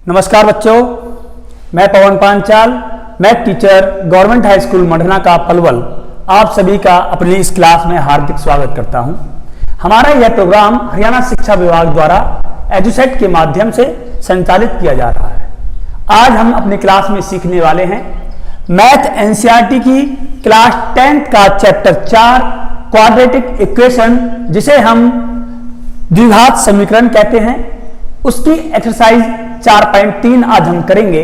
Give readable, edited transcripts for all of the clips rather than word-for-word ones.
नमस्कार बच्चों, मैं Pawan Panchal, math teacher government high school Madhna का पलवल, आप सभी का अपनी इस क्लास में हार्दिक स्वागत करता हूं। हमारा यह प्रोग्राम हरियाणा शिक्षा विभाग द्वारा एजुसेट के माध्यम से संचालित किया जा रहा है। आज हम अपनी क्लास में सीखने वाले हैं मैथ एनसीईआरटी की क्लास 10th का चैप्टर 4 क्वाड्रेटिक इक्वेशन, जिसे हम द्विघात समीकरण कहते हैं, उसकी एक्सरसाइज 4.3 आज हम करेंगे।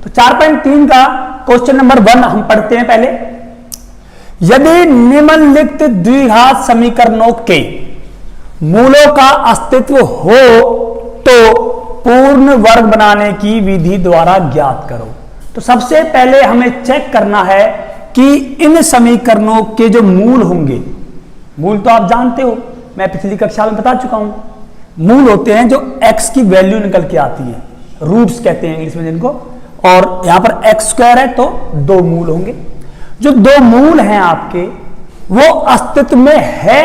तो 4.3 का क्वेश्चन नंबर 1 हम पढ़ते हैं पहले। यदि निम्नलिखित द्विघात समीकरणों के मूलों का अस्तित्व हो तो पूर्ण वर्ग बनाने की विधि द्वारा ज्ञात करो। तो सबसे पहले हमें चेक करना है कि इन समीकरणों के जो मूल होंगे, मूल तो आप जानते हो, मैं पिछली कक्षा में बता चुका हूं। मूल होते हैं जो x की वैल्यू निकल के आती है, रूट्स कहते हैं इंग्लिश में जिनको, और यहां पर x स्क्वायर है तो दो मूल होंगे। जो दो मूल हैं आपके, वो अस्तित्व में है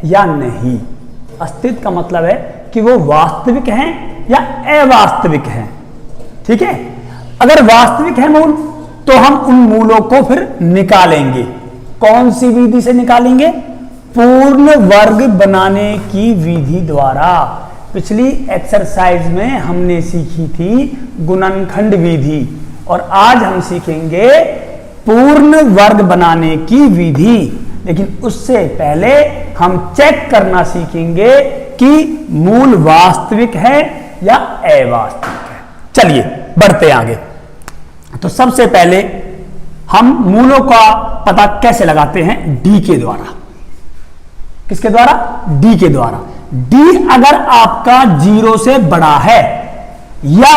या नहीं। अस्तित्व का मतलब है कि वो वास्तविक हैं या अवास्तविक हैं। ठीक है, अगर वास्तविक है मूल तो हम उन मूलों को फिर निकालेंगे। कौन सी विधि से निकालेंगे? पूर्ण वर्ग बनाने की विधि द्वारा। पिछली एक्सरसाइज में हमने सीखी थी गुणनखंड विधि, और आज हम सीखेंगे पूर्ण वर्ग बनाने की विधि। लेकिन उससे पहले हम चेक करना सीखेंगे कि मूल वास्तविक है या अवास्तविक है। चलिए बढ़ते हैं आगे। तो सबसे पहले हम मूलों का पता कैसे लगाते हैं? डी के द्वारा। किसके द्वारा? डी के द्वारा। डी अगर आपका 0 से बड़ा है या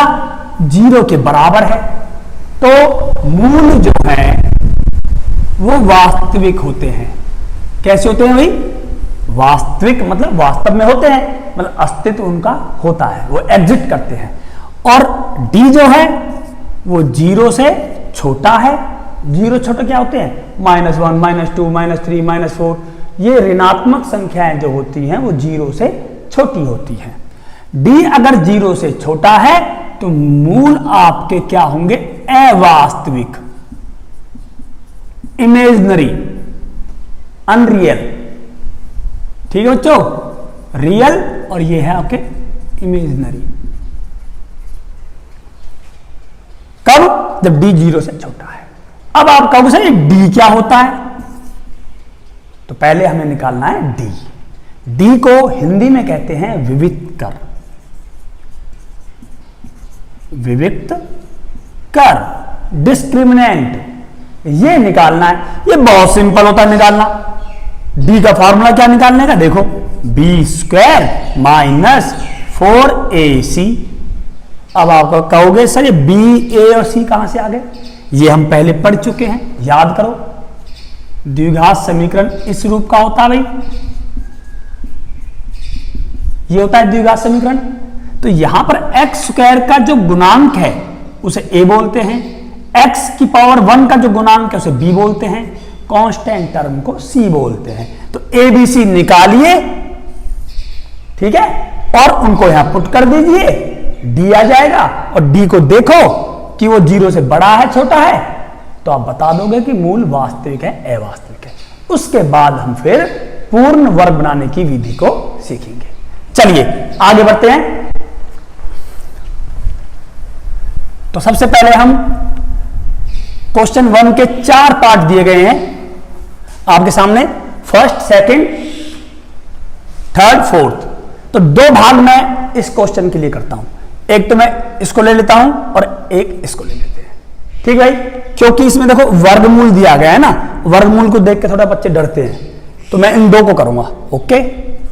0 के बराबर है तो मूल जो है वो वास्तविक होते हैं। कैसे होते हैं भाई? वास्तविक मतलब वास्तव में होते हैं, मतलब अस्तित्व उनका होता है, वो एग्जिस्ट करते हैं। और डी जो है वो 0 से छोटा है। 0 छोटे क्या होते हैं? -1, -2, -3, -4। ये ऋणात्मक संख्याएं जो होती हैं वो 0 से छोटी होती हैं। डी अगर 0 से छोटा है तो मूल आपके क्या होंगे? अवास्तविक, इमेजिनरी, अनरियल। ठीक है बच्चों, रियल और ये है आपके इमेजिनरी। कब? जब डी 0 से छोटा है। अब आप कहोगे सर डी क्या होता है? तो पहले हमें निकालना है डी। डी को हिंदी में कहते हैं विविक्त कर। विविक्त कर, डिस्क्रिमिनेंट, ये निकालना है। ये बहुत सिंपल होता है निकालना। डी का फॉर्मूला क्या निकालने का? देखो, b² - 4ac। अब आप कहोगे सर ये बी, ए और सी कहां से आ गए? ये हम पहले पढ़ चुके हैं, याद करो। द्विघात समीकरण इस रूप का होता है भाई, ये होता है द्विघात समीकरण। तो यहां पर x² का जो गुणांक है उसे a बोलते हैं, x⁻1 का जो गुणांक है उसे b बोलते हैं, कांस्टेंट टर्म को c बोलते हैं। तो a b c निकालिए, ठीक है, और उनको यहां पुट कर दीजिए, d आ जाएगा। और d को देखो कि वो 0 से बड़ा है छोटा है, तो आप बता दोगे कि मूल वास्तविक है अवास्तविक है। उसके बाद हम फिर पूर्ण वर्ग बनाने की विधि को सीखेंगे। चलिए आगे बढ़ते हैं। तो सबसे पहले हम क्वेश्चन 1 के 4 पार्ट दिए गए हैं आपके सामने, फर्स्ट, सेकंड, थर्ड, फोर्थ। तो दो भाग मैं इस क्वेश्चन के लिए करता हूं। एक तो मैं इसको ले लेता हूं और एक इसको ले लेते हैं। ठीक भाई, क्योंकि इसमें देखो वर्गमूल दिया गया है ना, वर्गमूल को देख के थोड़ा बच्चे डरते हैं, तो मैं इन दो को करूंगा। ओके,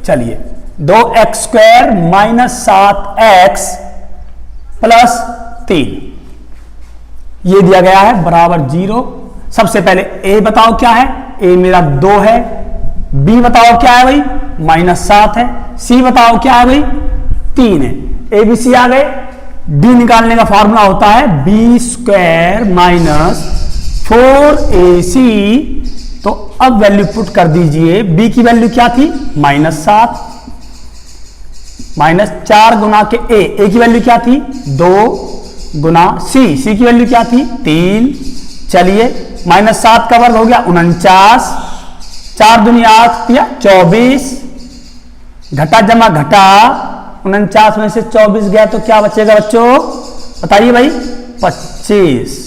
चलिए। 2x² - 7x + 3 ये दिया गया है बराबर 0। सबसे पहले a बताओ क्या है? a मेरा 2 है। b बताओ क्या है भाई? -7 है। c बताओ क्या है भाई? 3 है। a b c आ गए। d निकालने का फॉर्मूला होता है b² - 4ac। तो अब वैल्यू पुट कर दीजिए। b की वैल्यू क्या थी? -7। माइनस 4 गुना के ए की वैल्यू क्या थी 2 गुना सी की वैल्यू क्या थी 3। चलिए माइनस 7 का वर्ग हो गया 49, 4 दूनी 8 या 24, घटा जमा घटा 49 में से 24 गया तो क्या बचेगा बच्चों बताइए भाई 25।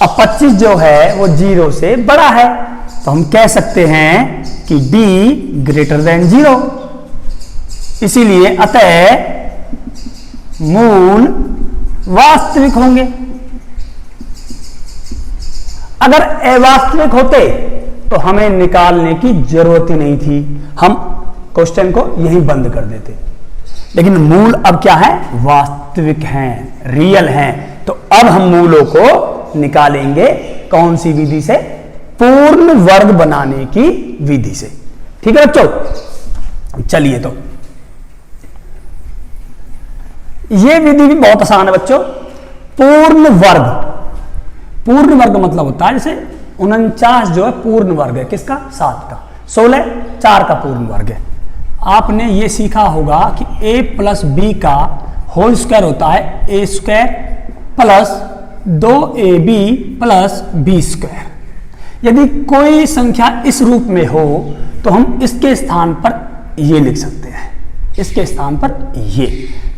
अब 25 जो है वो 0 से बड़ा है तो हम कह सकते हैं कि d ग्रेटर देन 0, इसीलिए अतः मूल वास्तविक होंगे। अगर अवास्तविक होते तो हमें निकालने की जरूरत ही नहीं थी, हम क्वेश्चन को यहीं बंद कर देते। लेकिन मूल अब क्या है वास्तविक हैं, रियल हैं, तो अब हम मूलों को निकालेंगे कौन सी विधि से पूर्ण वर्ग बनाने की विधि से। ठीक है बच्चों, चलिए तो यह विधि भी बहुत आसान है बच्चों। पूर्ण वर्ग मतलब होता है जैसे 49 जो है पूर्ण वर्ग है किसका 7 का, 16 4 का पूर्ण वर्ग है। आपने ये सीखा होगा कि a प्लस बी का होल स्क्वायर होता है A square plus 2ab plus B square. यदि कोई संख्या इस रूप में हो तो हम इसके स्थान पर ये लिख सकते हैं, इसके स्थान पर ये।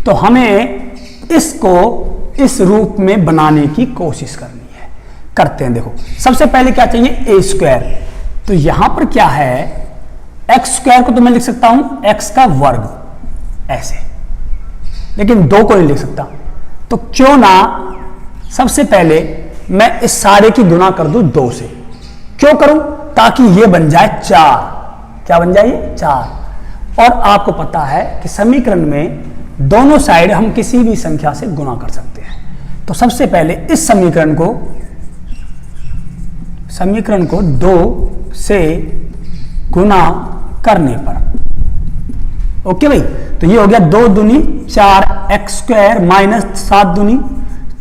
तो हमें इसको इस रूप में बनाने की कोशिश करनी है, करते हैं। देखो सबसे पहले क्या चाहिए ए स्क्वायर, तो यहां पर क्या है एक्स स्क्वायर को तो मैं लिख सकता हूं एक्स का वर्ग ऐसे, लेकिन 2 को नहीं लिख सकता। तो क्यों ना सबसे पहले मैं इस सारे की गुना कर दूं 2 से। क्यों करूं? ताकि ये बन जाए 4। क्या बन जाए 4। और आपको पता है कि समीकरण में दोनों साइड हम किसी भी संख्या से गुना कर सकते हैं। तो सबसे पहले इस समीकरण को 2 से गुना करने पर, ओके भाई, तो ये हो गया 2 दूनी 4 एक्स स्क्वायर माइनस 7 दूनी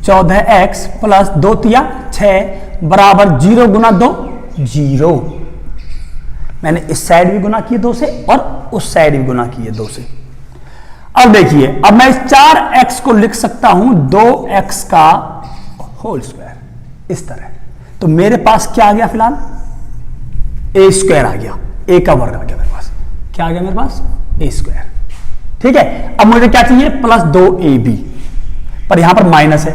14 एक्स प्लस 2 तिया 6 बराबर 0 गुना 2 0। मैंने इस साइड भी गुना किए 2 से और उस साइड भी गुना किए 2 से। अब देखिए, अब मैं इस 4x को लिख सकता हूं 2x का होल स्क्वायर इस तरह। तो मेरे पास क्या आ गया फिलहाल ए स्क्वायर आ गया, ए का वर्ग आ गया मेरे पास। क्या आ गया मेरे पास ए स्क्वायर। ठीक है, अब मुझे क्या चाहिए प्लस 2ab, पर यहां पर माइनस है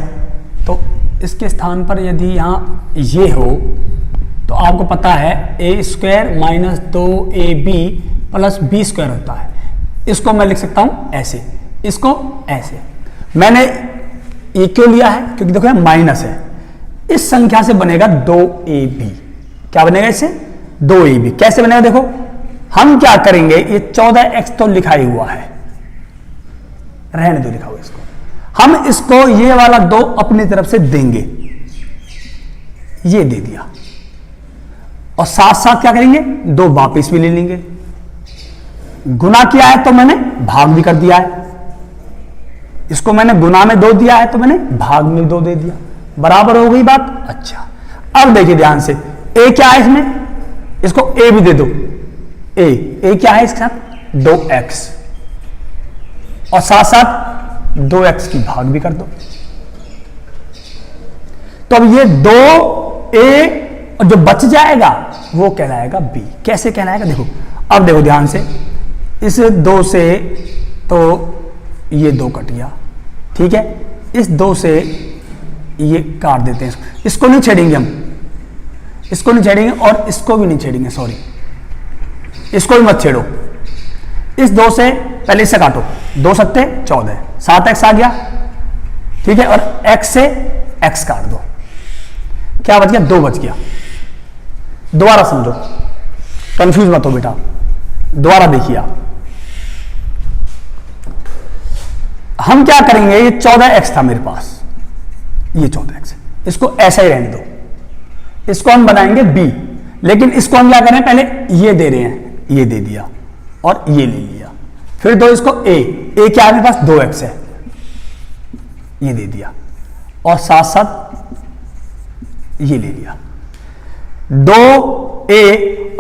तो इसके स्थान पर यदि यहां ये हो तो आपको पता है A square minus 2ab plus B square होता है। इसको मैं लिख सकता हूं ऐसे, इसको ऐसे। मैंने ये क्यों लिया है? क्योंकि देखो यहां माइनस है, इस संख्या से बनेगा 2ab। क्या बनेगा इससे 2ab। कैसे बनेगा देखो, हम क्या करेंगे, ये 14x तो लिखा ही हुआ है, रहने दो लिखा हुआ इसको, हम इसको ये वाला 2 अपनी तरफ से देंगे, ये दे दिया, और साथ साथ क्या करेंगे 2 वापिस भी ले लेंगे। गुना किया है तो मैंने भाग भी कर दिया है, इसको मैंने गुना में 2 दिया है तो मैंने भाग में 2 दे दिया, बराबर हो गई बात। अच्छा, अब देखिए ध्यान से, ए क्या है इसमें, इसको ए भी दे दो, ए क्या है इसके साथ 2x, और साथ साथ 2x की भाग भी कर दो। तो अब ये 2a और जो बच जाएगा वो कहलाएगा b। कैसे कहलाएगा देखो, अब देखो ध्यान से, इस 2 से तो ये 2 कट गया, ठीक है, इस 2 से ये काट देते हैं, इसको नहीं छेड़ेंगे हम, इसको नहीं छेड़ेंगे और इसको भी नहीं छेड़ेंगे, सॉरी इसको भी मत छेड़ो। इस 2 से पहले इससे काटो, 2 सत्ते 14, 7x आ गया, ठीक है, और x से x काट दो, क्या बच गया 2 बच गया। दोबारा समझो, कंफ्यूज मत हो बेटा, दोबारा देखिए आप, हम क्या करेंगे, ये 14x था मेरे पास, ये 14x, इसको ऐसा ही रहने दो, इसको हम बनाएंगे b, लेकिन इसको हम क्या करें, पहले ये दे रहे हैं, ये दे दिया और ये ले लिया, फिर दो इसको a क्या है मेरे पास 2x है, ये दे दिया और साथ साथ ये ले लिया, 2a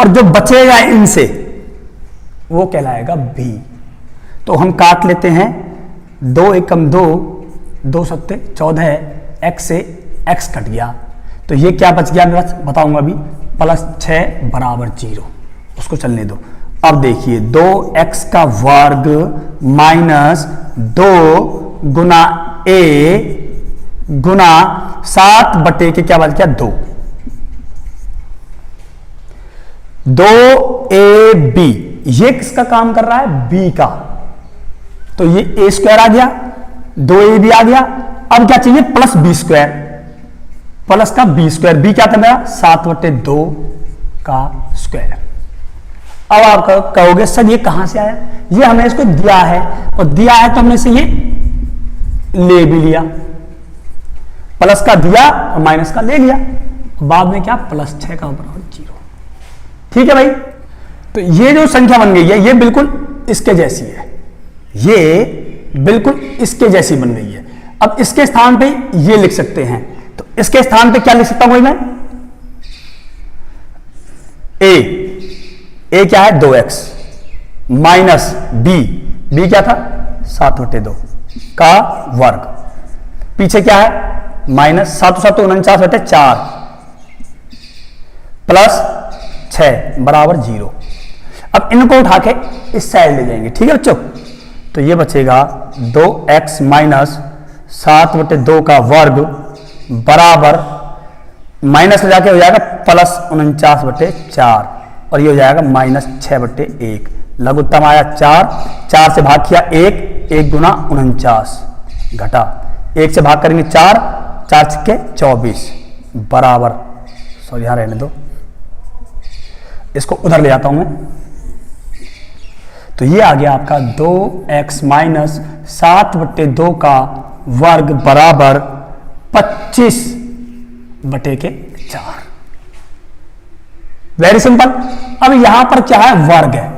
और जो बचेगा इनसे वो कहलाएगा b। तो हम काट लेते हैं, 2 एकम 2, 2 सत्ते 14, x से x कट गया, तो ये क्या बच गया मेरा बताऊंगा अभी, +6 बराबर 0, उसको चलने दो। अब देखिए 2x का वर्ग माइनस 2 गुना a गुना 7 बटे के क्या बच गया 2, 2ab, ये किसका काम कर रहा है, b का, तो ये a स्क्वायर आ गया, 2ab आ गया। अब क्या चाहिए, प्लस b स्क्वायर, प्लस का b स्क्वायर, b क्या था मेरा 7/2 का स्क्वायर। अब आप कहोगे सर ये कहां से आया, ये हमें इसको दिया है, और दिया है तो हमने इसे ये ले भी लिया, प्लस का दिया और माइनस का ले लिया, बाद में क्या +6 का बराबर 0। ठीक है भाई, तो ये जो संख्या बन गई है ये बिल्कुल इसके जैसी है, ये बिल्कुल इसके जैसी बन गई है। अब इसके स्थान पे ये लिख सकते हैं, तो इसके स्थान पे क्या लिख सकता हूं मैं, a क्या है 2x माइनस b क्या था 7/2 का वर्ग, पीछे क्या है माइनस 7 7 49/4 प्लस 6 बराबर 0। अब इनको उठा के इस साइड ले जाएंगे, ठीक है बच्चों, तो ये बचेगा 2x माइनस 7/2 का वर्ग बराबर, माइनस ले जाके हो जाएगा +49/4, और ये हो जाएगा -6/1, लघुत्तम आया 4 से भाग किया 1 गुना 49 घटा 1 से भाग करेंगे 4 छक्के 24 बराबर, सॉरी यहां रहने दो, इसको उधर ले आता हूं मैं, तो ये आ गया आपका 2x माइनस 7/2 का वर्ग बराबर 25/4। Very simple. अब यहां पर क्या है, वर्ग है,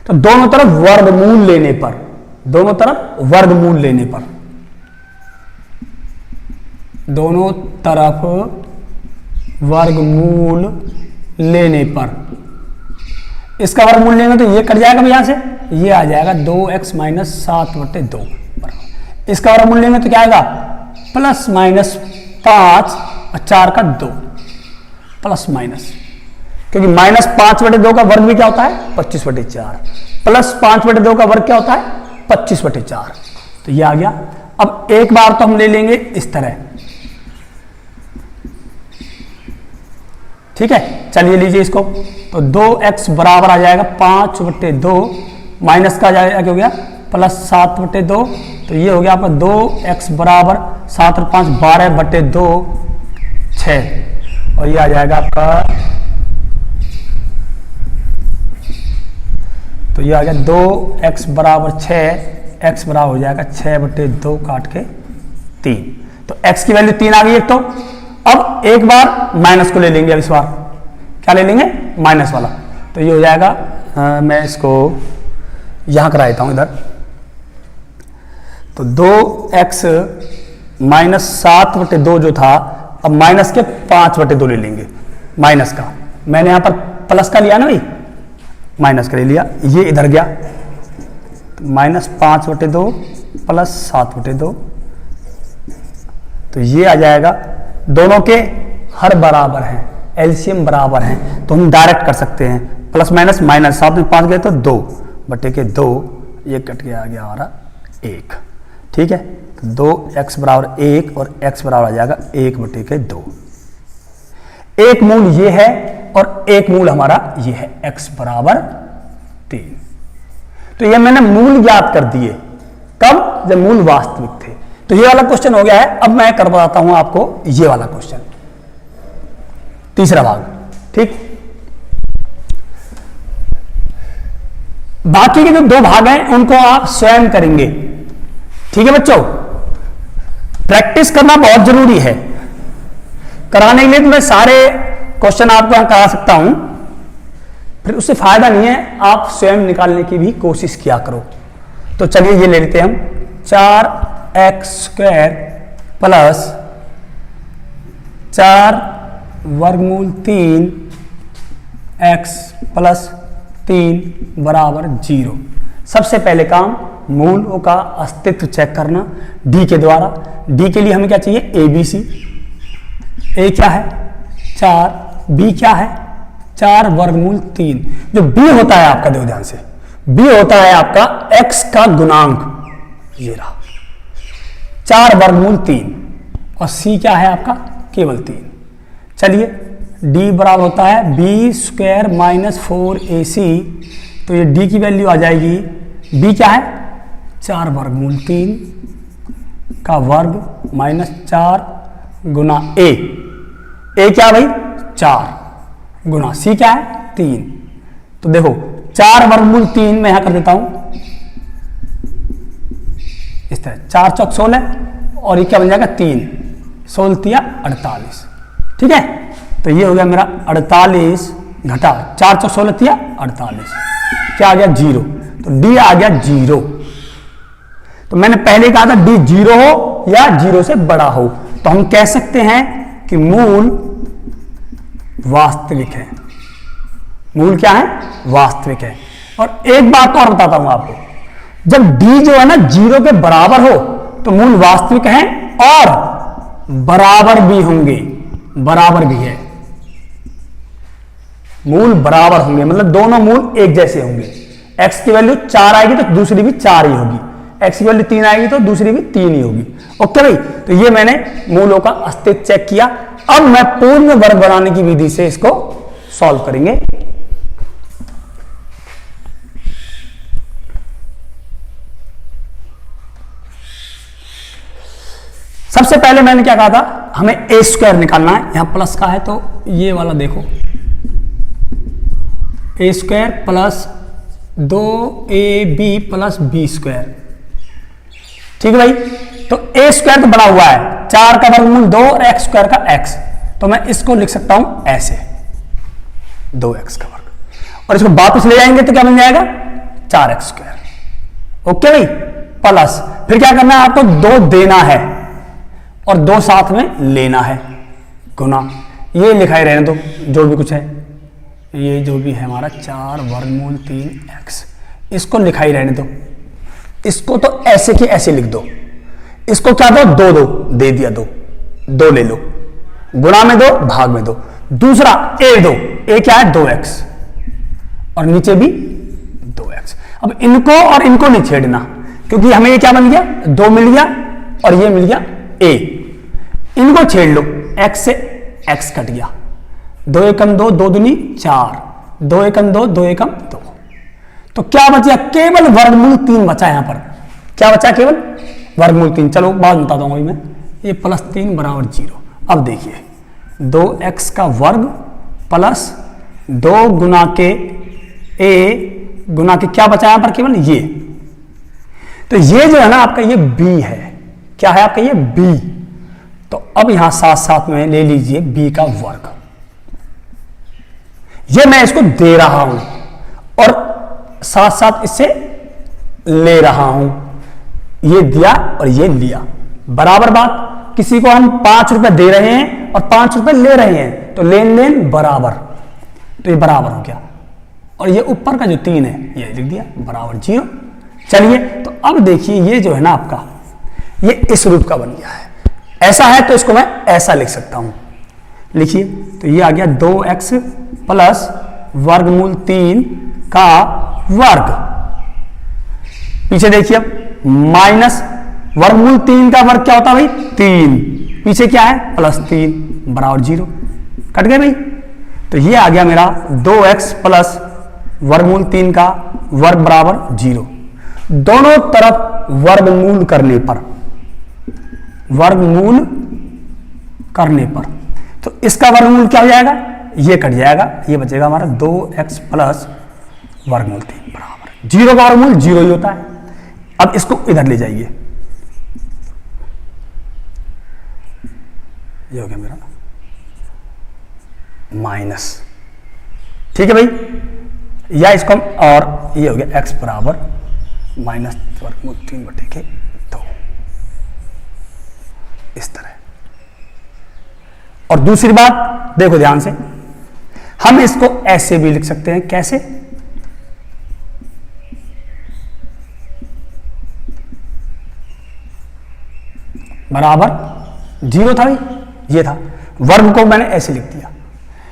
तो दोनों तरफ वर्गमूल लेने पर, दोनों तरफ वर्गमूल लेने पर, दोनों तरफ वर्गमूल लेने पर, इसका वर्गमूल लेंगे तो ये कट जाएगा यहां से, ये आ जाएगा 2x माइनस 7/2, इसका वर्गमूल लेंगे तो क्या आएगा +-5 और 4 का 2 प्लस माइनस, क्योंकि -5/2 का वर्ग भी क्या होता है 25/4, +5/2 का वर्ग क्या होता है 25/4, तो ये आ गया। अब एक बार तो हम ले लेंगे इस तरह, ठीक है, चलिए लीजिए इसको, तो 2x बराबर आ जाएगा 5/2 माइनस का जाएगा क्या हो गया +7/2, तो ये हो गया आपका 2x बराबर 7 और 5 12/2 6, और ये आ जाएगा आपका, तो ये आ गया 2x बराबर 6, x बराबर हो जाएगा 6/2 काट के 3, तो x की वैल्यू 3 आ गई एक तो। अब एक बार माइनस को ले लेंगे, अब इस बार क्या ले लेंगे माइनस वाला, तो ये हो जाएगा मैं इसको यहां करा देता हूं इधर, तो 2x माइनस 7/2 जो था, अब माइनस के 5/2 ले लेंगे, माइनस का मैंने यहां पर प्लस का लिया ना भाई, माइनस का ले लिया, ये इधर गया, तो -5/2 प्लस 7/2, तो ये आ जाएगा, दोनों के हर बराबर हैं, एलसीएम बराबर हैं, तो हम डायरेक्ट कर सकते हैं, प्लस माइनस माइनस 7 में 5 गए तो 2/2, ये कट के आ गया हमारा 1, ठीक है, तो 2x बराबर 1 और x बराबर आ जाएगा 1/2। एक मूल ये है और एक मूल हमारा ये है, x बराबर 3। तो ये मैंने मूल ज्ञात कर दिए, कब, जब मूल वास्तविक थे। तो ये वाला क्वेश्चन हो गया है। अब मैं कर बताता हूं आपको ये वाला क्वेश्चन, तीसरा भाग, ठीक। बाकी के जो 2 भाग हैं उनको आप स्वयं करेंगे, ठीक है बच्चों। प्रैक्टिस करना बहुत जरूरी है, कराने के लिए तो मैं सारे क्वेश्चन आपको यहां करा सकता हूं, फिर उससे फायदा नहीं है, आप स्वयं निकालने की भी कोशिश किया करो। तो चलिए ये ले लेते हैं हम, 4x² प्लस 4 वर्गमूल 3x प्लस 3 बराबर 0। सबसे पहले काम मूलों का अस्तित्व चेक करना डी के द्वारा। डी के लिए हमें क्या चाहिए, ए बी सी। ए क्या है 4, बी क्या है 4 वर्गमूल 3। जो बी होता है आपका, देखो ध्यान से, बी होता है आपका x का गुणांक, ये रहा 4 वर्गमूल 3, और सी क्या है आपका केवल 3। चलिए d बराबर होता है बी स्क्वायर माइनस 4ac, तो ये d की वैल्यू आ जाएगी, b क्या है 4 वर्गमूल 3 का वर्ग माइनस 4 गुना a क्या भाई 4 गुना c क्या है 3। तो देखो 4 वर्गमूल 3 मैं यहां कर देता हूं इस तरह, 4 चौक 16, और ये क्या बन जाएगा 3, 16 48, ठीक है। तो ये हो गया मेरा 48 घटा 4 चौक 16 48, क्या आ गया 0, तो डी आ गया 0। तो मैंने पहले कहा था डी 0 हो या 0 से बड़ा हो, तो हम कह सकते हैं कि मूल वास्तविक है। मूल क्या है, वास्तविक है। और एक बात और बताता हूं आपको, जब d जो है ना 0 के बराबर हो तो मूल वास्तविक है और बराबर भी होंगे, बराबर भी है, मूल बराबर होंगे, मतलब दोनों मूल एक जैसे होंगे। x की वैल्यू 4 आएगी तो दूसरी भी 4 ही होगी, x की वैल्यू 3 आएगी तो दूसरी भी 3 ही होगी। ओके भाई, तो ये मैंने मूलों का अस्तित्व चेक किया। अब मैं पूर्ण वर्ग बनाने की विधि से इसको सॉल्व करेंगे। सबसे पहले मैंने क्या कहा था, हमें ए स्क्वायर निकालना है, यहां प्लस का है तो ये वाला देखो, A square plus 2ab plus B square, ठीक है भाई। तो ए स्क्वायर तो बना हुआ है, 4 का वर्गमूल 2 और एक्स स्क्वायर का x, तो मैं इसको लिख सकता हूं ऐसे 2x का वर्ग, और इसको वापस ले जाएंगे तो क्या बन जाएगा 4x स्क्वायर। ओके भाई, प्लस फिर क्या करना है आपको, 2 देना है और 2 साथ में लेना है, गुना ये लिखा ही रहने दो, जो भी कुछ है, ये जो भी है हमारा 4 वर्गमूल 3x, इसको लिखा ही रहने दो। इसको तो ऐसे की ऐसे लिख दो, इसको क्या दो 2 दो, दे दिया 2 ले लो, गुणा में 2 भाग में 2, दूसरा a दो, a क्या है 2x और नीचे भी 2x। अब इनको और इनको नहीं छेड़ना, क्योंकि हमें ये क्या बन गया 2 मिल गया और ये मिल गया a, इनको छेड़ लो, x से x कट गया, 2 एकम 2, 2 दूनी 4, 2 एकम 2, 2 एकम 2, तो क्या बचा, केवल वर्गमूल 3 बचा। यहां पर क्या बचा, केवल वर्गमूल 3। चलो बाद में बताता हूं मैं, ये प्लस 3 बराबर 0। अब देखिए 2x का वर्ग प्लस 2 गुना के a गुना के क्या बचा यहां पर, केवल ये, तो ये जो है ना आपका ये b है, क्या है आपका ये b। तो अब यहां साथ साथ में ले लीजिए b का वर्ग, ये मैं इसको दे रहा हूं और साथ साथ इससे ले रहा हूं, ये दिया और ये लिया, बराबर बात। किसी को हम 5 रुपए दे रहे हैं और 5 रुपए ले रहे हैं, तो लेन देन बराबर, तो ये बराबर हो गया, और ये ऊपर का जो 3 है ये लिख दिया बराबर 0। चलिए तो अब देखिए ये जो है ना आपका, ये इस रूप का बन गया है, ऐसा है तो इसको मैं ऐसा लिख सकता हूं, लिखिए। तो ये आ गया 2x प्लस वर्गमूल 3 का वर्ग, पीछे देखिए अब माइनस वर्गमूल 3 का वर्ग क्या होता है भाई 3, पीछे क्या है प्लस 3 बराबर 0, कट गए भाई। तो ये आ गया मेरा 2x प्लस वर्गमूल 3 का वर्ग बराबर 0। दोनों तरफ वर्गमूल करने पर, वर्गमूल करने पर, तो इसका वर्गमूल क्या हो जाएगा, ये कट जाएगा, ये बचेगा हमारा 2x प्लस वर्गमूल 3 बराबर 0 का वर्गमूल 0 ही होता है। अब इसको इधर ले जाइए, ये हो गया मेरा माइनस, ठीक है भाई, या इसको हम, और ये हो गया x बराबर माइनस वर्गमूल 3/2, इस तरह। और दूसरी बात देखो ध्यान से, हम इसको ऐसे भी लिख सकते हैं, कैसे, बराबर 0 था भाई, ये था। वर्ग को मैंने ऐसे लिख दिया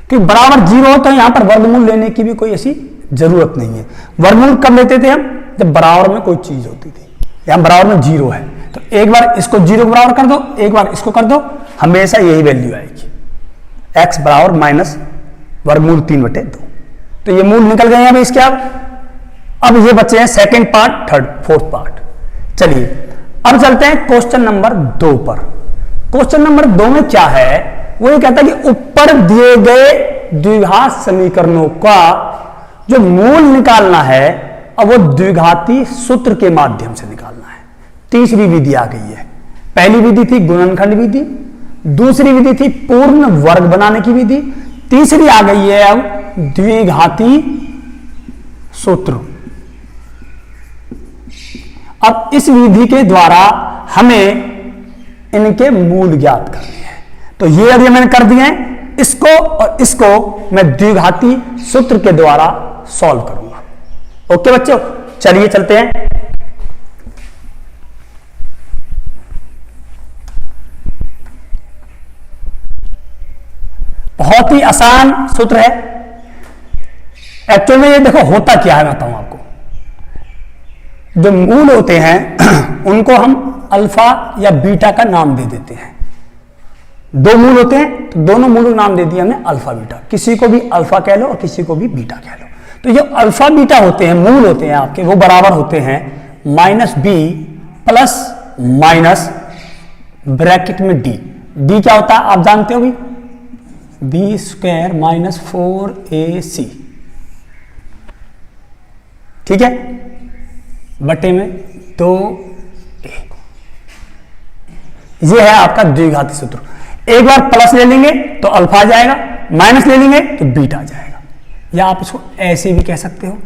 कि बराबर 0 हो तो यहां पर वर्गमूल लेने की भी कोई ऐसी जरूरत नहीं है। वर्गमूल कब लेते थे हम? जब बराबर में कोई चीज होती थी। यहां बराबर में 0 है तो एक बार इसको 0 के बराबर कर दो, एक बार इसको कर दो, हमेशा यही वैल्यू आएगी, x बराबर माइनस वर्गमूल 3/2। तो ये मूल निकल गए हैं अभी इसके। अब ये बचे हैं second part, third, fourth part. चलिए अब चलते हैं क्वेश्चन नंबर 2 पर। क्वेश्चन नंबर 2 में क्या है? वो ये कहता है कि ऊपर दिए गए द्विघात समीकरणों का जो मूल निकालना है, अब वो द्विघाती सूत्र के माध्यम से निकालना है। तीसरी विधि आ गई है। पहली विधि थी गुणनखंड विधि, दूसरी विधि थी पूर्ण वर्ग बनाने की विधि, तीसरी आ गई है अब द्विघाती सूत्र। अब इस विधि के द्वारा हमें इनके मूल ज्ञात करने हैं। तो ये अभी मैंने कर दिए हैं, इसको और इसको मैं द्विघाती सूत्र के द्वारा सॉल्व करूंगा। ओके बच्चों, चलिए चलते हैं। बहुत ही आसान सूत्र है। एक्चुअल में ये देखो होता क्या है, बताऊं आपको। जो मूल होते हैं उनको हम अल्फा या बीटा का नाम दे देते हैं। दो मूल होते हैं तो दोनों मूल नाम दे दिया हमने अल्फा बीटा। किसी को भी अल्फा कह लो और किसी को भी बीटा कह लो। तो जो अल्फा बीटा होते हैं, मूल होते हैं आपके, वो बराबर होते हैं -b प्लस माइनस ब्रैकेट में d। d क्या होता है आप जानते हो भी, b स्क्वायर माइनस 4ac, ठीक है, बटे में 2a। ये है आपका द्विघाती सूत्र। एक बार प्लस ले लेंगे तो अल्फा आ जाएगा, माइनस ले लेंगे तो बीटा आ जाएगा, या आप इसको ऐसे भी कह सकते हो।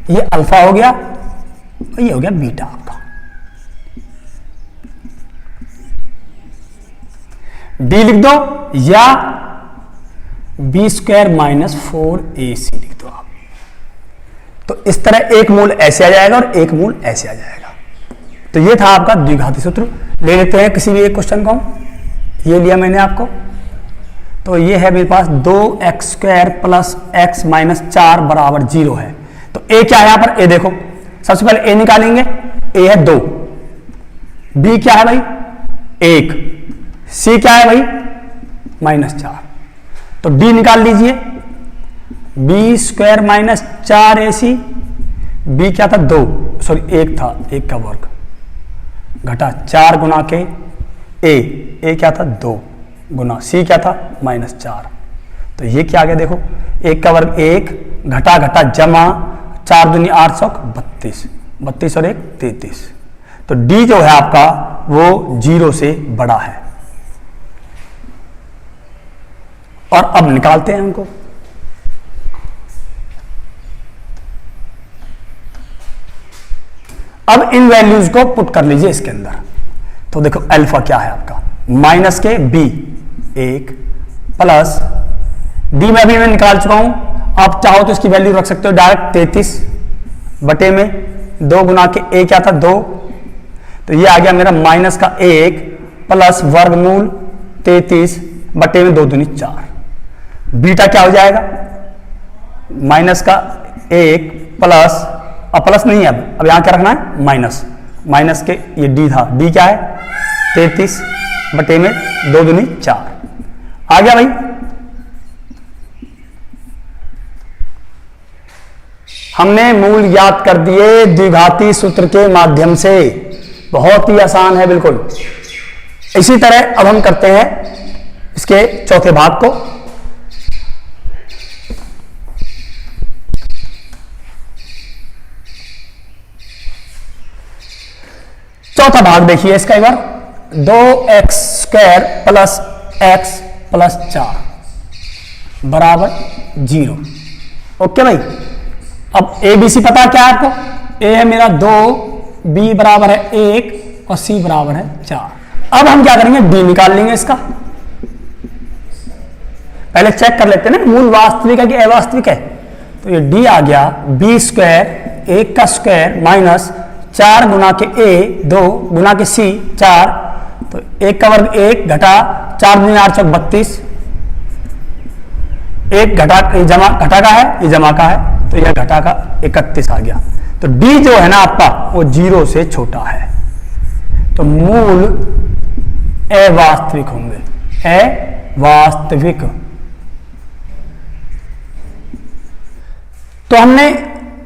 ये अल्फा हो गया और ये हो गया बीटा आपका। d लिख दो या b स्क्वायर माइनस 4ac लिख दो आप। तो इस तरह एक मूल ऐसे आ जाएगा और एक मूल ऐसे आ जाएगा। तो ये था आपका द्विघाती सूत्र। ले लेते हैं किसी भी एक क्वेश्चन को। ये लिया मैंने आपको, तो ये है मेरे पास 2x square plus x minus 4 बराबर 0 है। तो a क्या है यहां पर? a देखो, सबसे पहले a निकालेंगे। a है 2, b क्या है भाई 1, c क्या है भाई -4। तो d निकाल लीजिए, b square minus 4ac, b क्या था 2, सॉरी 1 था, 1 का वर्ग घटा 4 गुना के a क्या था 2 गुना c क्या था -4। तो ये क्या आ गया देखो, 1 का वर्ग 1 घटा घटा जमा 4 दूनी 8 सौ 32, 32 और 1 33। तो d जो है आपका वो 0 से बड़ा है। और अब निकालते हैं उनको। अब इन वैल्यूज को पुट कर लीजिए इसके अंदर। तो देखो अल्फा क्या है आपका, माइनस के b 1 प्लस d में अभी मैं निकाल चुका हूं, आप चाहो तो इसकी वैल्यू रख सकते हो डायरेक्ट 33 बटे में 2 गुना के a क्या था 2। तो ये आ गया मेरा माइनस का 1 प्लस वर्गमूल 33 बटे में 2 दूनी 4। बीटा क्या हो जाएगा, माइनस का 1 प्लस, अब प्लस नहीं है, अब यहां क्या रखना है माइनस, माइनस के ये d था, d क्या है 33 बटे में 2 दूनी 4 आ गया भाई। हमने मूल याद कर दिए द्विघाती सूत्र के माध्यम से, बहुत ही आसान है बिल्कुल। इसी तरह अब हम करते हैं इसके चौथे भाग को। चौथा भाग देखिए इसका एक बार, 2x square plus x plus 4 बराबर 0। ओके भाई, अब a b c पता क्या है आपको, a है मेरा 2, b बराबर है 1 और c बराबर है 4। अब हम क्या करेंगे, d निकाल लेंगे इसका। पहले चेक कर लेते हैं ना मूल वास्तविक है कि अवास्तविक है। तो ये d आ गया b स्क्वायर 1 का स्क्वायर माइनस 4 गुना के a 2 गुना के c 4, तो 1 का वर्ग 1 घटा 4 दूनी 8 चौक 32, 1 घटा जमा घटा का है, ये जमा का है, तो यह घटा का 31 आ गया। तो डी जो है ना आपका वो 0 से छोटा है, तो मूल अवास्तविक होंगे, अवास्तविक। तो हमने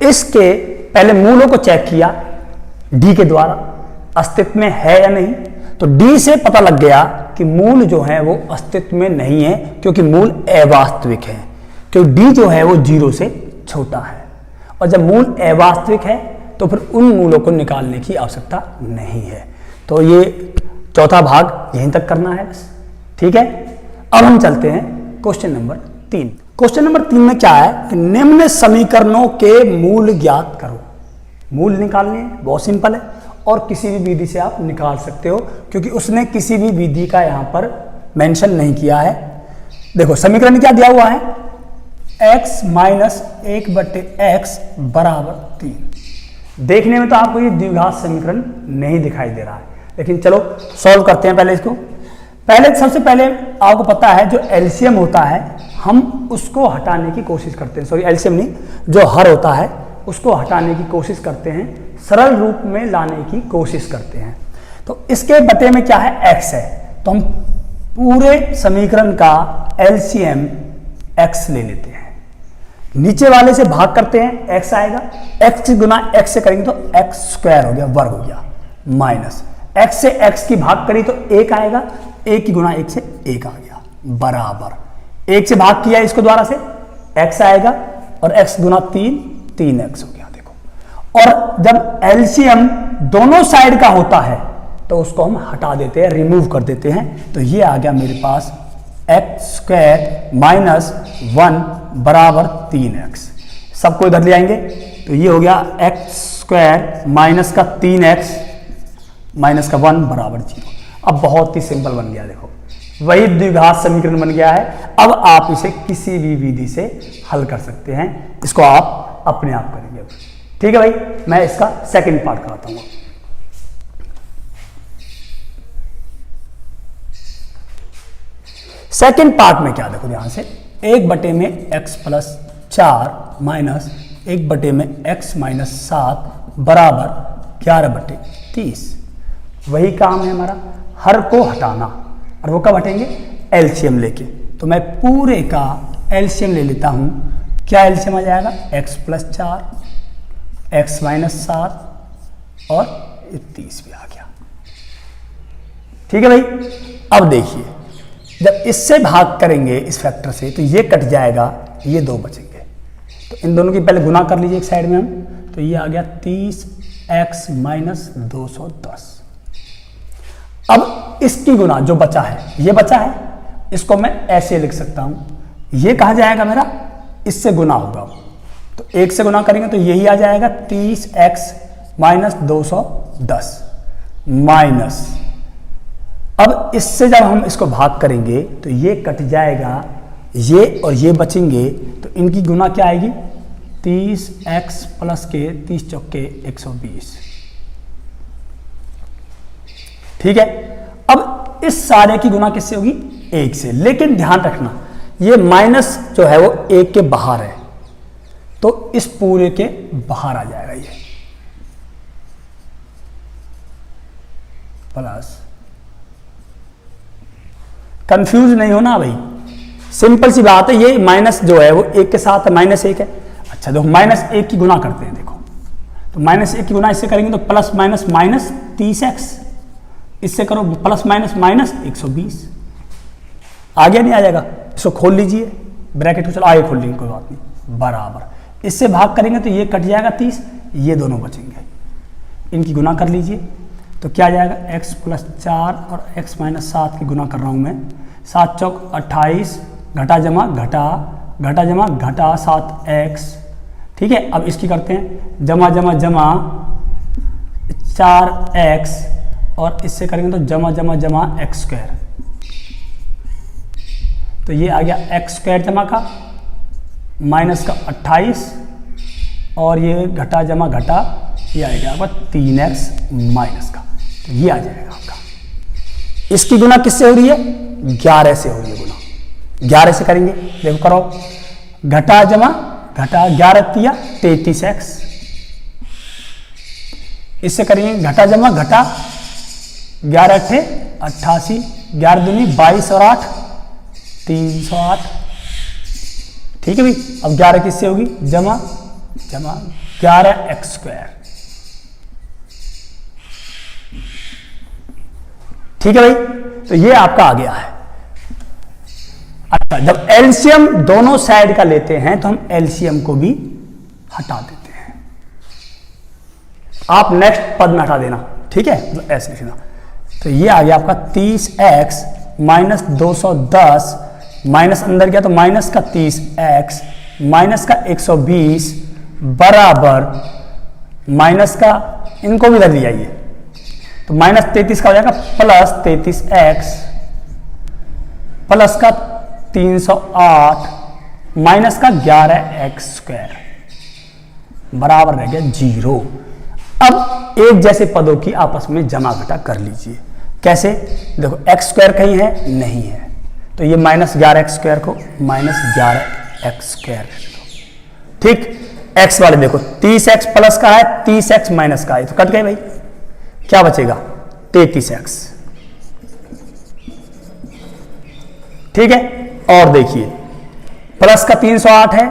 इसके पहले मूलों को चेक किया डी के द्वारा अस्तित्व में है या नहीं, तो डी से पता लग गया कि मूल जो है वो अस्तित्व में नहीं है क्योंकि मूल अवास्तविक है, क्योंकि डी जो है वो 0 से छोटा है। और जब मूल अवास्तविक है तो फिर उन मूलों को निकालने की आवश्यकता नहीं है। तो ये चौथा भाग यहीं तक करना है बस, ठीक है। अब हम चलते हैं क्वेश्चन नंबर 3। क्वेश्चन नंबर 3 में क्या है कि निम्न समीकरणों के मूल ज्ञात करो। मूल निकालने हैं, बहुत सिंपल है, और किसी भी विधि से आप निकाल सकते हो क्योंकि उसने किसी भी विधि का यहां पर मेंशन नहीं किया है। देखो समीकरण क्या दिया हुआ है, x माइनस 1/x बराबर 3। देखने में तो आपको ये द्विघात समीकरण नहीं दिखाई दे रहा है, लेकिन चलो सॉल्व करते हैं पहले इसको। सबसे पहले आपको पता है जो एलसीएम होता है हम उसको हटाने की कोशिश करते हैं, सॉरी एलसीएम नहीं, जो हर होता है उसको हटाने की कोशिश करते हैं, सरल रूप में लाने की कोशिश करते हैं। तो इसके बटे में क्या है, x है, तो हम पूरे समीकरण का एलसीएम x ले लेते हैं, नीचे वाले से भाग करते हैं, x आएगा, x गुना x से करेंगे तो x स्क्वायर हो गया, वर्ग हो गया, माइनस x से x की भाग करी तो 1 आएगा, 1 की गुना 1 से 1 आ गया, बराबर 1 से भाग किया इसको द्वारा से x आएगा, और x गुना 3x हो गया। देखो, और जब एलसीएम दोनों साइड का होता है तो उसको हम हटा देते हैं, रिमूव कर देते हैं, तो ये आ गया मेरे पास x स्क्वायर माइनस 1 बराबर 3x। सबको इधर ले आएंगे तो ये हो गया x स्क्वायर माइनस का 3x माइनस का 1 बराबर 0। अब बहुत ही सिंपल बन गया, देखो वही द्विघात समीकरण बन गया है। अब आप इसे किसी भी विधि से हल कर सकते हैं, इसको आप अपने आप करेंगे, ठीक है भाई। मैं इसका सेकंड पार्ट कराता हूं। सेकंड पार्ट में क्या, देखो ध्यान से, 1 में x प्लस 4 माइनस 1 में x माइनस 7 बराबर 11/30। वही काम है हमारा, हर को हटाना, और वो कब हटेंगे, एलसीएम लेके। तो मैं पूरे का एलसीएम ले लेता हूं, क्या एलसीएम आ जाएगा, x प्लस 4 x माइनस 7 और 30 भी आ गया, ठीक है भाई। अब देखिए जब इससे भाग करेंगे इस फैक्टर से तो ये कट जाएगा, ये 2 बचेंगे, तो इन दोनों की पहले गुना कर लीजिए एक साइड में हम, तो ये आ गया 30x माइनस 210। अब इसकी गुना जो बचा है, ये बचा है, इसको मैं ऐसे लिख सकता हूं, ये कहा जाएगा मेरा, इससे गुना होगा, तो 1 से गुना करेंगे तो यही आ जाएगा 30x माइनस 210 माइनस, अब इससे जब हम इसको भाग करेंगे तो ये कट जाएगा, ये और ये बचेंगे, तो इनकी गुना क्या आएगी, 30x प्लस के 30 चौके 120, ठीक है। अब इस सारे की गुना किससे होगी, 1 से, लेकिन ध्यान रखना ये माइनस जो है वो 1 के बाहर है, तो इस पूरे के बाहर आ जाएगा ये, प्लस, कंफ्यूज नहीं होना भाई, सिंपल सी बात है, ये माइनस जो है वो 1 के साथ माइनस 1 है। अच्छा देखो -1 की गुना करते हैं, देखो तो -1 की गुना इससे करेंगे तो प्लस माइनस माइनस 30x, इससे करो प्लस माइनस माइनस 120, आगे नहीं आ जाएगा, इसको खोल लीजिए ब्रैकेट को, चलो आगे खोल लीजिए, कोई बात नहीं, बराबर इससे भाग करेंगे तो ये कट जाएगा 30, ये दोनों बचेंगे, इनकी गुना कर लीजिए तो क्या आ जाएगा, x प्लस 4 और x माइनस 7 की गुना कर रहा हूँ मैं, 7 चौक 28, घटा जमा घटा, घटा जमा घटा 7x, ठीक है। अब इसकी करते हैं जमा जमा जमा 4x, और इससे करेंगे तो जमा जमा जमा x स्क्वायर, तो ये आ गया x स्क्वायर जमा का माइनस का 28, और ये घटा जमा घटा, ये आएगा आपका 3x माइनस का, तो ये आ जाएगा आपका, इसकी गुना किससे हो रही है? 11 से हो रही है गुना। 11 से करेंगे, देखो करो, घटा जमा घटा, 11 तिया 33x। इससे करेंगे घटा जमा घटा, 11 अट्ठे 88, 11 दूनी 22 और 8 308। ठीक है भाई। अब 11 किससे होगी? जमा जमा 11x²। ठीक है भाई। तो ये आपका आ गया है। अच्छा, जब एलसीएम दोनों साइड का लेते हैं तो हम एलसीएम को भी हटा देते हैं। आप नेक्स्ट पद में हटा देना, ठीक है, मतलब ऐसे लिखना। तो ये आ गया आपका 30x माइनस 210 माइनस अंदर गया तो माइनस का 30x माइनस का 120 बराबर माइनस का, इनको भी इधर ले आइए, तो माइनस 33 का हो जाएगा प्लस 33x प्लस का 308 माइनस का 11x² बराबर रह गया 0। अब एक जैसे पदों की आपस में जमा घटा कर लीजिए। कैसे? देखो x² कहीं है? नहीं है, तो ये माइनस 11x² को माइनस 11x²। ठीक, x वाले देखो 30x प्लस का है, 30x माइनस का है, तो कट गए भाई। क्या बचेगा? 33x। ठीक है। और देखिए प्लस का 308 है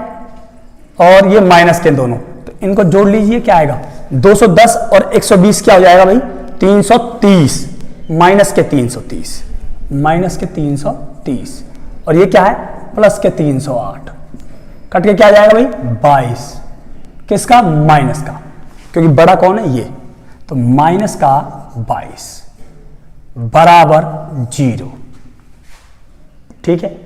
और ये माइनस के दोनों, तो इनको जोड़ लीजिए, क्या आएगा? 210 और 120 क्या हो जाएगा भाई? 330 माइनस के 330 माइनस के 330 और ये क्या है? प्लस के 308। कट के क्या आ जाएगा भाई? 22। किसका? माइनस का, क्योंकि बड़ा कौन है? ये, तो माइनस का 22 बराबर 0। ठीक है।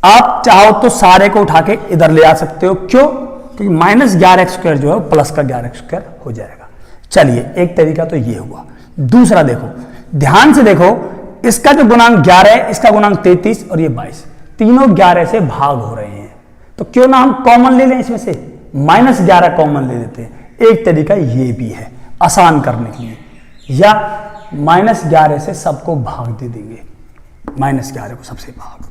आप चाहो तो सारे को उठा के इधर ले आ सकते हो। क्यों? क्योंकि माइनस 11x² जो है वो प्लस का 11x² हो जाएगा। चलिए, एक तरीका तो ये हुआ। दूसरा देखो, ध्यान से देखो, इसका जो गुणांक 11 है, इसका गुणांक 33 और ये 22, तीनों 11 से भाग हो रहे हैं, तो क्यों ना हम कॉमन ले लें इसमें से, माइनस 11 कॉमन ले लेते हैं। एक तरीका ये भी है आसान करने के लिए, या माइनस 11 से सबको भाग दे देंगे, माइनस 11 को सबसे भाग,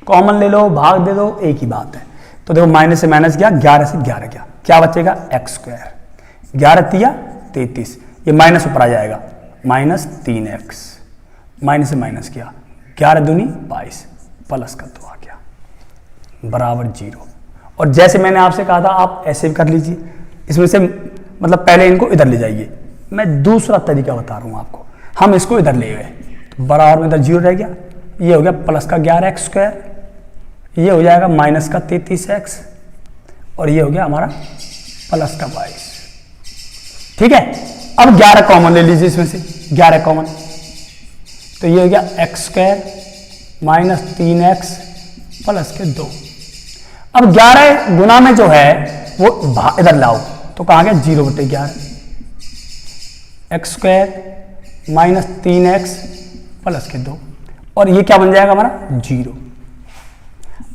कॉमन ले लो, भाग दे दो, एक ही बात है। तो देखो माइनस से माइनस गया, 11 से 11 गया, क्या बचेगा? x²। 11 तिया 33, ये माइनस ऊपर आ जाएगा, माइनस 3x, माइनस से माइनस किया, 11 दूनी 22 प्लस का 2 आ गया बराबर 0। और जैसे मैंने आपसे कहा था आप ऐसे भी कर लीजिए, इसमें से मतलब पहले इनको इधर ले जाइए। मैं दूसरा तरीका बता रहा हूं आपको। हम इसको इधर ले गए तो बराबर में इधर 0 रह गया, ये हो गया प्लस का 11x², ये हो जाएगा माइनस का 33x और ये हो गया हमारा प्लस का 22। ठीक है। अब 11 कॉमन ले लीजिए इसमें से, 11 कॉमन, तो ये हो गया x² माइनस 3x प्लस के 2। अब 11 गुना में जो है वो इधर लाओ, तो कहाँ गया? 0/11 x² माइनस 3x प्लस के 2 और ये क्या बन जाएगा हमारा? 0।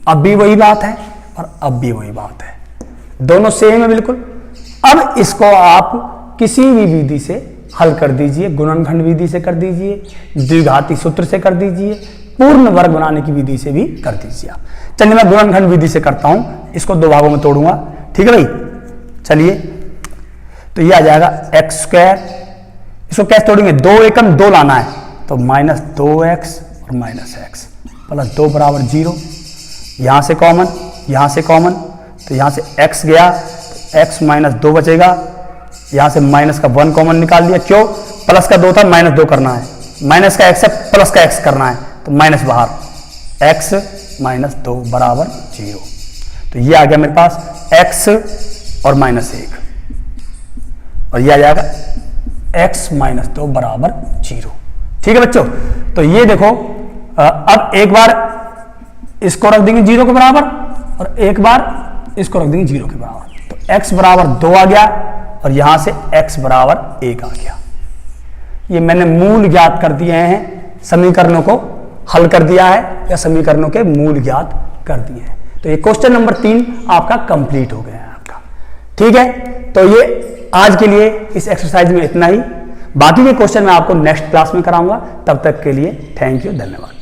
अब भी वही बात है और अब भी वही बात है, दोनों सेम है बिल्कुल। अब इसको आप किसी भी विधि से हल कर दीजिए, गुणनखंड विधि से कर दीजिए, द्विघाती सूत्र से कर दीजिए, पूर्ण वर्ग बनाने की विधि से भी कर दीजिए आप। चलिए मैं गुणनखंड विधि से करता हूं, इसको दो भागों में तोड़ूंगा। ठीक है भाई, चलिए, तो ये आ जाएगा x², इसको कैसे तोड़ेंगे? 2 एकम 2 लाना है, तो माइनस 2x और माइनस x प्लस 2 बराबर 0। यहां से कॉमन, यहां से कॉमन, तो यहां से x गया, तो x माइनस 2 बचेगा, यहां से माइनस का 1 कॉमन निकाल लिया। क्यों? प्लस का 2 था, माइनस 2 करना है, माइनस का x है, प्लस का x करना है, तो माइनस बाहर, x माइनस 2 बराबर 0। तो ये आ गया मेरे पास x और माइनस 1 और ये आ जाएगा x माइनस 2 बराबर 0। ठीक है बच्चों, तो ये देखो, अब एक बार इसको रख देंगे 0 के बराबर और एक बार इसको रख देंगे 0 के बराबर, तो x बराबर 2 आ गया और यहां से x बराबर 1 आ गया। ये मैंने मूल ज्ञात कर दिए हैं, समीकरणों को हल कर दिया है या समीकरणों के मूल ज्ञात कर दिए हैं। तो ये क्वेश्चन नंबर 3 आपका कंप्लीट हो गया है आपका। ठीक है, तो ये आज के लिए इस एक्सरसाइज में इतना ही। बाकी के क्वेश्चन मैं आपको नेक्स्ट क्लास में कराऊंगा। तब तक के लिए थैंक यू, धन्यवाद।